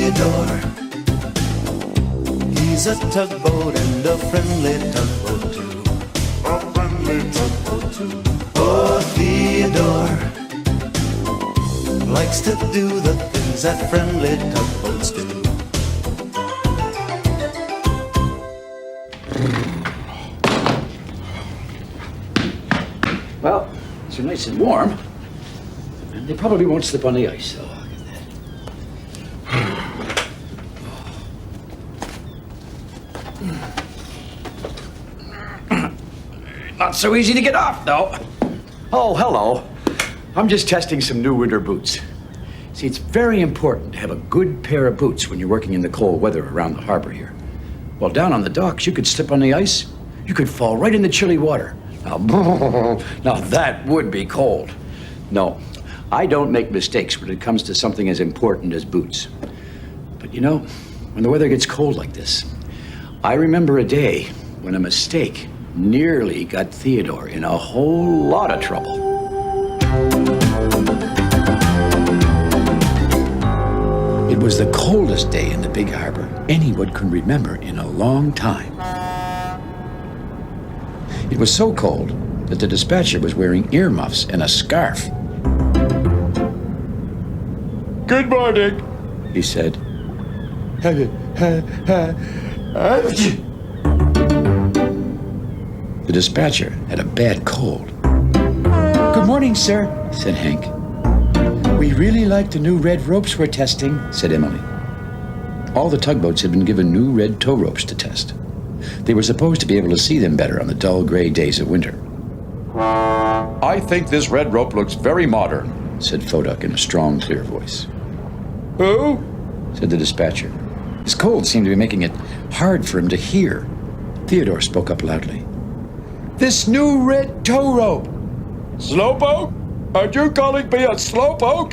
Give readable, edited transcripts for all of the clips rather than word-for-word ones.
Theodore. He's a tugboat and a friendly tugboat too. A friendly tugboat too. Oh, Theodore likes to do the things that friendly tugboats do. Well, these are nice and warm. And they probably won't slip on the ice, so look at that. Not so easy to get off, though. Oh, hello. I'm just testing some new winter boots. See, it's very important to have a good pair of boots when you're working in the cold weather around the harbor here. Well, down on the docks, you could slip on the ice. You could fall right in the chilly water. Now that would be cold. No, I don't make mistakes when it comes to something as important as boots. But you know, when the weather gets cold like this, I remember a day when a mistake nearly got Theodore in a whole lot of trouble. It was the coldest day in the big harbor anyone could remember in a long time. It was so cold that the dispatcher was wearing earmuffs and a scarf. Good morning, He said. The dispatcher had a bad cold. "Good morning, sir," said Hank. "We really like the new red ropes we're testing," said Emily. All the tugboats had been given new red tow ropes to test. They were supposed to be able to see them better on the dull gray days of winter. I think this red rope looks very modern, said Foduck in a strong, clear voice. Who? Said the dispatcher. His cold seemed to be making it hard for him to hear. Theodore spoke up loudly. "This new red tow rope." Slowpoke? Are you calling me a slowpoke?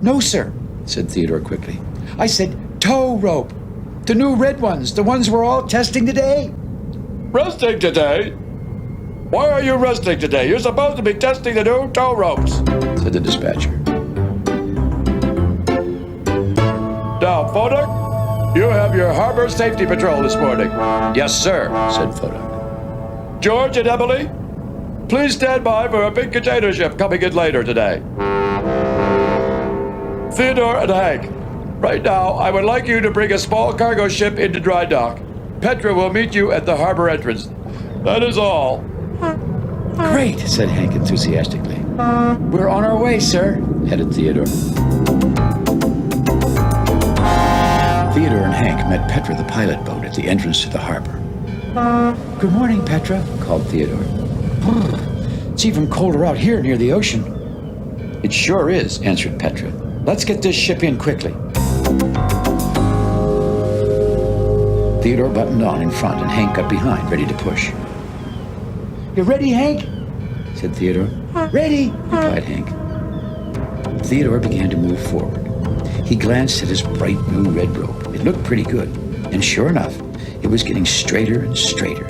"No, sir," said Theodore quickly. "I said tow rope. The new red ones, the ones we're all testing today." Resting today? Why are you resting today? You're supposed to be testing the new tow ropes, said the dispatcher. Now, Foduck, you have your harbor safety patrol this morning. "Yes, sir," said Foduck. George and Emily, please stand by for a big container ship coming in later today. Theodore and Hank, right now, I would like you to bring a small cargo ship into dry dock. Petra will meet you at the harbor entrance. That is all. "Great," said Hank enthusiastically. "We're on our way, sir," headed Theodore. Theodore and Hank met Petra the pilot boat at the entrance to the harbor. "Good morning, Petra," called Theodore. "It's even colder out here near the ocean." "It sure is," answered Petra. "Let's get this ship in quickly." Theodore buttoned on in front and Hank got behind, ready to push. "You ready, Hank?" said Theodore. "Ready," replied Hank. Theodore began to move forward. He glanced at his bright new red rope. It looked pretty good, and sure enough, it was getting straighter and straighter.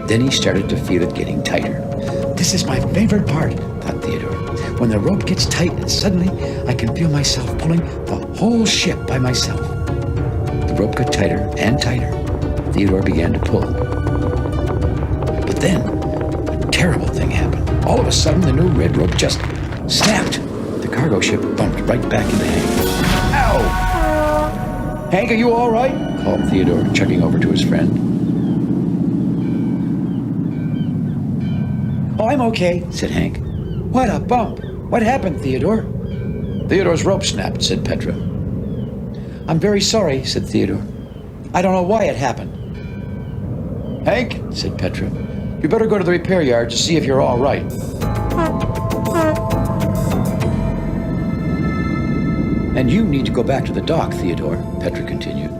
Then he started to feel it getting tighter. "This is my favorite part," thought Theodore. "When the rope gets tight and suddenly I can feel myself pulling the whole ship by myself." The rope got tighter and tighter. Theodore began to pull. But then, a terrible thing happened. All of a sudden, the new red rope just snapped. The cargo ship bumped right back into Hank. "Ow!" "Hank, are you all right?" called Theodore, chugging over to his friend. "Oh, I'm okay," said Hank. "What a bump! What happened, Theodore?" "Theodore's rope snapped," said Petra. "I'm very sorry," said Theodore. "I don't know why it happened." "Hank," said Petra, "you better go to the repair yard to see if you're all right." "And you need to go back to the dock, Theodore," Petra continued.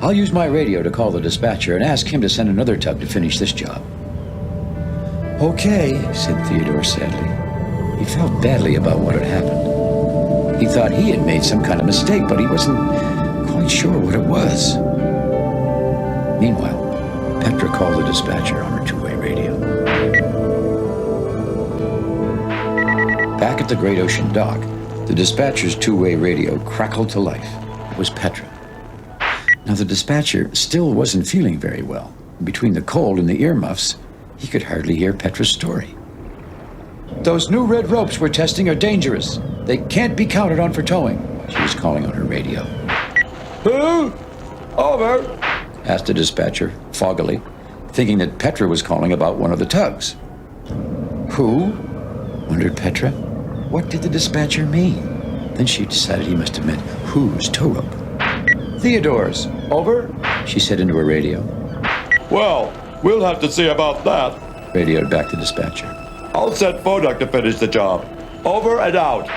"I'll use my radio to call the dispatcher and ask him to send another tug to finish this job." "Okay," said Theodore sadly. He felt badly about what had happened. He thought he had made some kind of mistake, but he wasn't quite sure what it was. Meanwhile, Petra called the dispatcher on her two-way radio. Back at the Great Ocean dock, the dispatcher's two-way radio crackled to life. It was Petra. Now, the dispatcher still wasn't feeling very well. Between the cold and the earmuffs, he could hardly hear Petra's story. "Those new red ropes we're testing are dangerous. They can't be counted on for towing," she was calling on her radio. Who? Over. Asked the dispatcher, foggily, thinking that Petra was calling about one of the tugs. Who? Wondered Petra. What did the dispatcher mean? Then she decided he must have meant whose tow rope. "Theodore's. Over," she said into her radio. Well, we'll have to see about that. Radioed back the dispatcher. I'll set Fodak to finish the job. Over and out.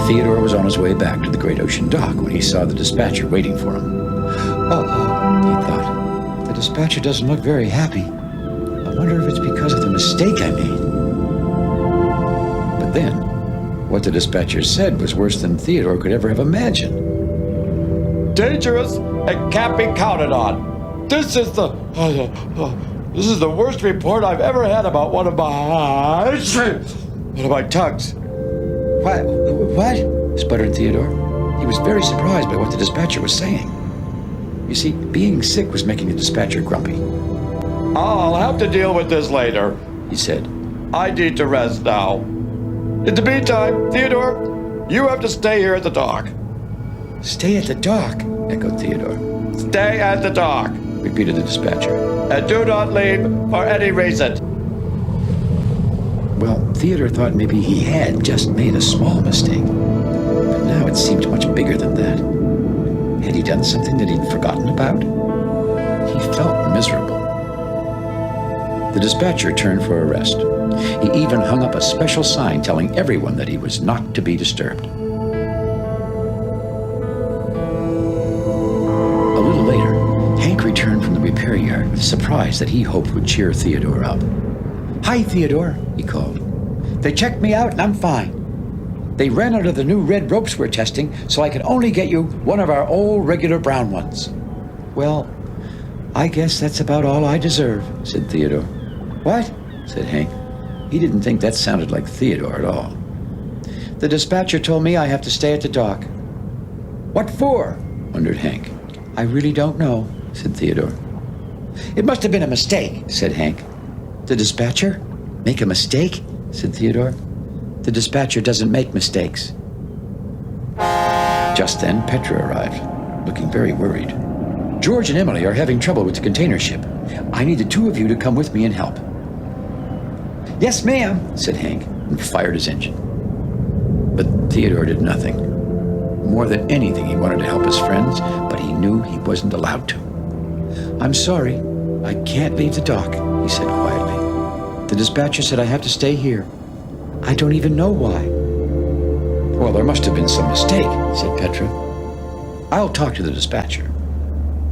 Theodore was on his way back to the Great Ocean Dock when he saw the dispatcher waiting for him. He thought. The dispatcher doesn't look very happy. I wonder if it's because of the mistake I made. But then, what the dispatcher said was worse than Theodore could ever have imagined. Dangerous and can't be counted on. This is the worst report I've ever had about one of my tugs. What? Sputtered Theodore. He was very surprised by what the dispatcher was saying. You see, being sick was making the dispatcher grumpy. I'll have to deal with this later, He said. I need to rest now. In the meantime, Theodore, you have to stay here at the dock. Stay at the dock, echoed Theodore. Stay at the dock, Repeated the dispatcher. and do not leave for any reason. Well, Theodore thought maybe he had just made a small mistake. But now it seemed much bigger than that. Had he done something that he'd forgotten about? He felt miserable. The dispatcher turned for a rest. He even hung up a special sign telling everyone that he was not to be disturbed. A little later, Hank returned from the repair yard with a surprise that he hoped would cheer Theodore up. "Hi, Theodore," he called. "They checked me out and I'm fine. They ran out of the new red ropes we're testing, so I can only get you one of our old regular brown ones." "Well, I guess that's about all I deserve," said Theodore. "What?" said Hank. He didn't think that sounded like Theodore at all. "The dispatcher told me I have to stay at the dock." "What for?" wondered Hank. "I really don't know," said Theodore. "It must have been a mistake," said Hank. "The dispatcher? Make a mistake?" said Theodore. "The dispatcher doesn't make mistakes." Just then, Petra arrived, looking very worried. "George and Emily are having trouble with the container ship. I need the two of you to come with me and help." "Yes, ma'am," said Hank, and fired his engine. But Theodore did nothing. More than anything, he wanted to help his friends, but he knew he wasn't allowed to. "I'm sorry, I can't leave the dock," he said quietly. "The dispatcher said I have to stay here. I don't even know why." "Well, there must have been some mistake," said Petra. "I'll talk to the dispatcher."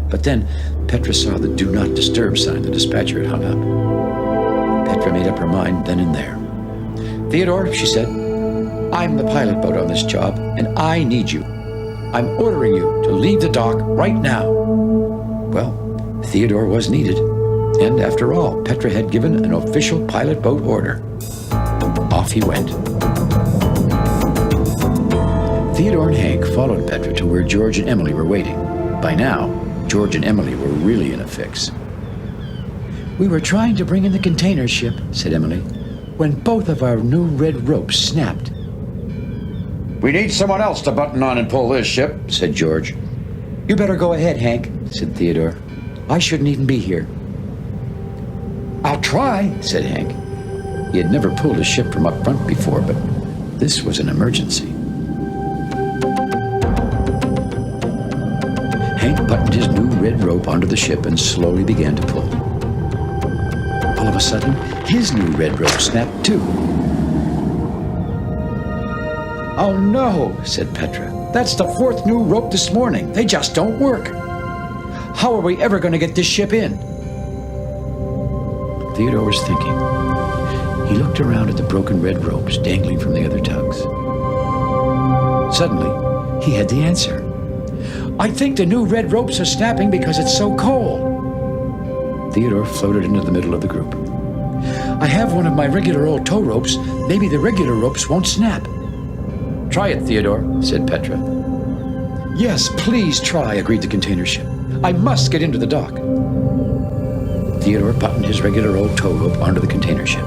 But then Petra saw the "Do Not Disturb" sign the dispatcher had hung up. Petra made up her mind then and there. "Theodore," she said, "I'm the pilot boat on this job, and I need you. I'm ordering you to leave the dock right now." Well, Theodore was needed. And after all, Petra had given an official pilot boat order. Off he went. Theodore and Hank followed Petra to where George and Emily were waiting. By now, George and Emily were really in a fix. "We were trying to bring in the container ship," said Emily, "when both of our new red ropes snapped." "We need someone else to button on and pull this ship," said George. "You better go ahead, Hank," said Theodore. "I shouldn't even be here." "I'll try," said Hank. He had never pulled a ship from up front before, but this was an emergency. Hank buttoned his new red rope onto the ship and slowly began to pull. All of a sudden, his new red rope snapped too. "Oh no," said Petra. "That's the fourth new rope this morning. They just don't work. How are we ever going to get this ship in?" Theodore was thinking. He looked around at the broken red ropes dangling from the other tugs. Suddenly, he had the answer. "I think the new red ropes are snapping because it's so cold." Theodore floated into the middle of the group. "I have one of my regular old tow ropes. Maybe the regular ropes won't snap." Try it, Theodore, said Petra. Yes, please try, agreed the container ship. I must get into the dock. Theodore buttoned his regular old tow rope onto the container ship.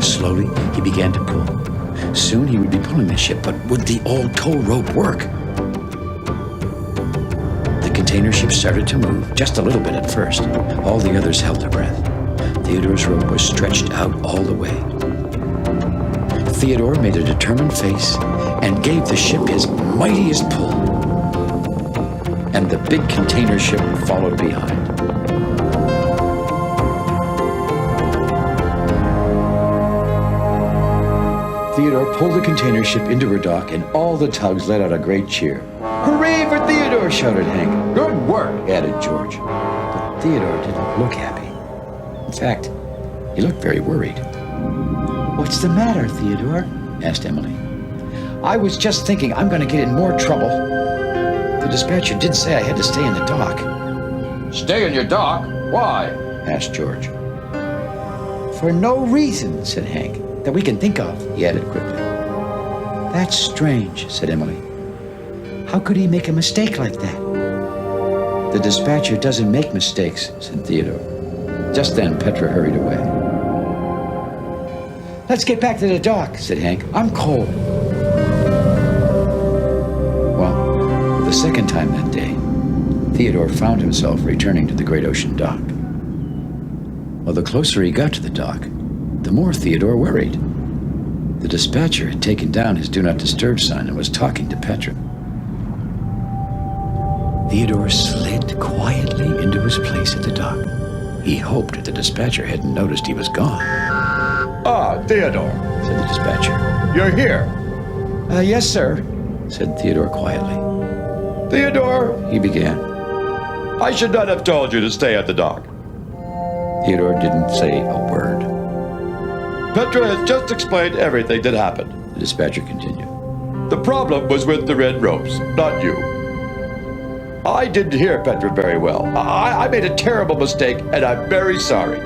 Slowly, he began to pull. Soon he would be pulling the ship, but would the old tow rope work? The container ship started to move, just a little bit at first. All the others held their breath. Theodore's rope was stretched out all the way. Theodore made a determined face and gave the ship his mightiest pull. And the big container ship followed behind. Theodore pulled the container ship into her dock, and all the tugs let out a great cheer. Hooray for Theodore, shouted Hank. Good work, added George. But Theodore didn't look happy. In fact, he looked very worried. What's the matter, Theodore? Asked Emily. I was just thinking I'm going to get in more trouble. The dispatcher did say I had to stay in the dock. Stay in your dock? Why? Asked George. For no reason, said Hank, that we can think of, he added quickly. That's strange, said Emily. How could he make a mistake like that? The dispatcher doesn't make mistakes, said Theodore. Just then, Petra hurried away. Let's get back to the dock, said Hank. I'm cold. Well, for the second time that day, Theodore found himself returning to the great ocean dock. Well, the closer he got to the dock, the more Theodore worried. The dispatcher had taken down his Do Not Disturb sign and was talking to Petra. Theodore slid quietly into his place at the dock. He hoped the dispatcher hadn't noticed he was gone. Ah, Theodore, Said the dispatcher. you're here. Yes, sir, said Theodore quietly. Theodore, He began. I should not have told you to stay at the dock. Theodore didn't say a word. Petra has just explained everything that happened. The dispatcher continued. The problem was with the red ropes, not you. I didn't hear Petra very well. I made a terrible mistake, and I'm very sorry.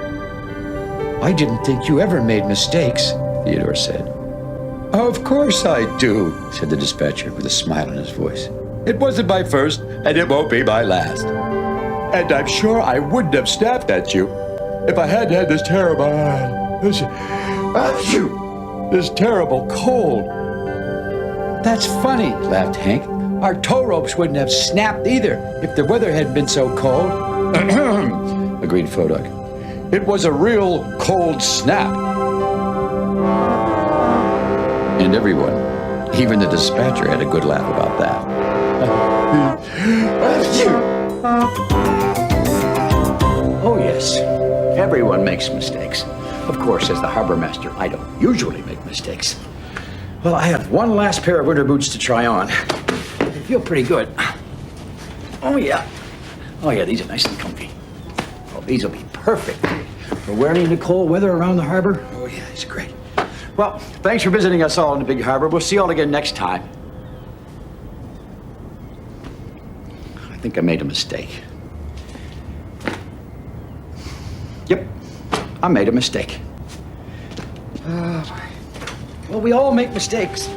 I didn't think you ever made mistakes, Theodore said. Of course I do, said the dispatcher with a smile in his voice. It wasn't my first, and it won't be my last. And I'm sure I wouldn't have snapped at you if I hadn't had this terrible cold. That's funny, laughed Hank. Our tow ropes wouldn't have snapped either if the weather hadn't been so cold. Agreed Fodog. It was a real cold snap. And everyone, even the dispatcher, had a good laugh about that. Oh, yes. Everyone makes mistakes. Of course, as the harbor master, I don't usually make mistakes. Well, I have one last pair of winter boots to try on. They feel pretty good. Oh, yeah. Oh, yeah, these are nice and comfy. Oh, these will be perfect for wearing in the cold weather around the harbor. Oh, yeah, these are great. Well, thanks for visiting us all in the big harbor. We'll see you all again next time. I think I made a mistake. Yep, I made a mistake. Well, we all make mistakes.